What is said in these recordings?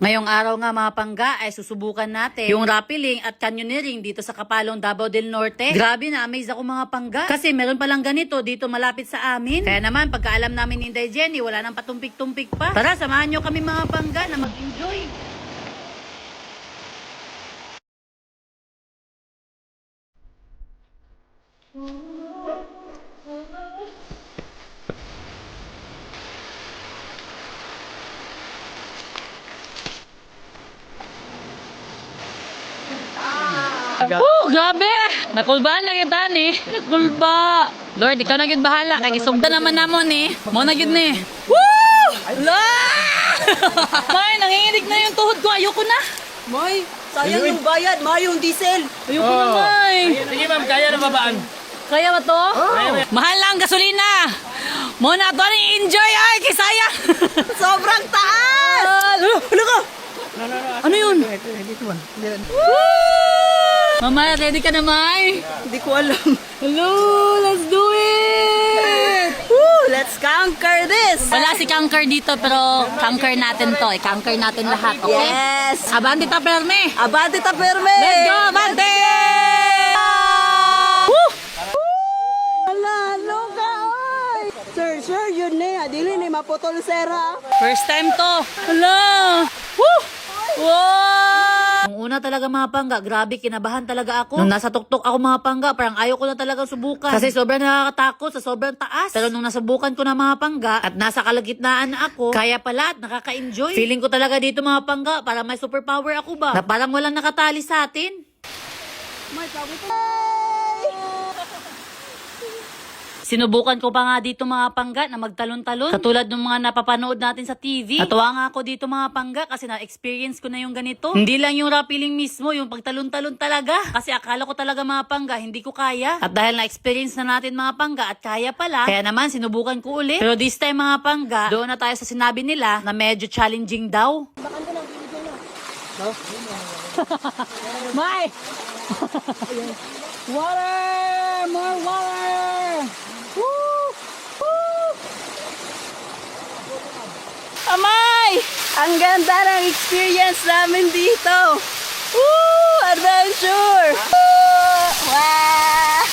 Ngayong araw nga mga pangga ay susubukan natin yung rappelling at canyoneering dito sa Kapalong, Davao del Norte. Grabe na amaze ako mga pangga kasi meron palang ganito dito malapit sa amin. Kaya naman pagkaalam namin ni Inday Jenny wala nang patumpik-tumpik pa. Tara samahan nyo kami mga pangga na mag-enjoy. Oh, grabe! Nakulbaan na kita ni. Nakulba. Lord, ikaw na yun bahala. Nagisugda naman namon ni. Mo na yun ni. Woo! May, nanginginig na yung tuhod ko. Ayoko na. May, sayang yung bayad. May yung diesel. Ayoko na, May. Sige ma'am, kaya na babaan. Kaya ba to? Mahal lang gasolina. Mo na to ni enjoy ay kisaya. Sobrang taas! Ano ka? Ano yun? Mama, ready ka na, May? Hindi ko alam. Hello, let's do it! Woo, let's conquer this! Wala si Conquer dito pero conquer natin to. I-conquer natin lahat, okay? Yes! Abante ta perme! Abante ta perme! Let's go, abante! Hala, ano ka, oy? Sir, yun na. Dili ni maputol, sera. First time to. Hello! Woo! Wow! Nung una talaga mga pangga, grabe kinabahan talaga ako. Nung nasa tuktok ako mga pangga, parang ayaw ko na talaga subukan. Kasi sobrang nakakatakot sa sobrang taas. Pero nung nasubukan ko na mga pangga at nasa kalagitnaan na ako, kaya pala at nakaka-enjoy. Feeling ko talaga dito mga pangga, para may superpower ako ba? Na parang walang nakatali sa atin. May sabi ko. Sinubukan ko pa nga dito mga pangga na magtalon-talon. Katulad ng mga napapanood natin sa TV. Natuwa nga ako dito mga pangga kasi na-experience ko na yung ganito. Hindi lang yung rappelling mismo, yung pagtalon-talon talaga. Kasi akala ko talaga mga pangga, hindi ko kaya. At dahil na-experience na natin mga pangga at kaya pala, kaya naman sinubukan ko ulit. Pero this time mga pangga, doon na tayo sa sinabi nila na medyo challenging daw. May! Water! More water! Woo! Woo! Amay! Ang ganda ng experience namin dito. Woo! Adventure! Woo! Wow!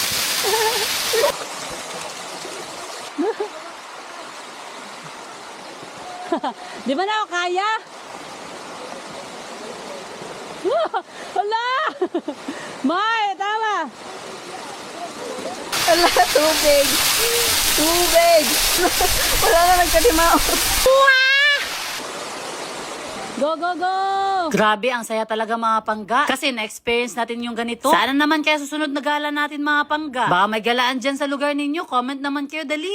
Di ba na ako kaya? Hala! May, tama! Ala, tubig! Tubig! Wala na nagkalimao. Go, go, go! Grabe, ang saya talaga mga pangga. Kasi na-experience natin yung ganito. Sana naman kaya susunod na gala natin mga pangga. Baka may galaan dyan sa lugar ninyo. Comment naman kayo, dali.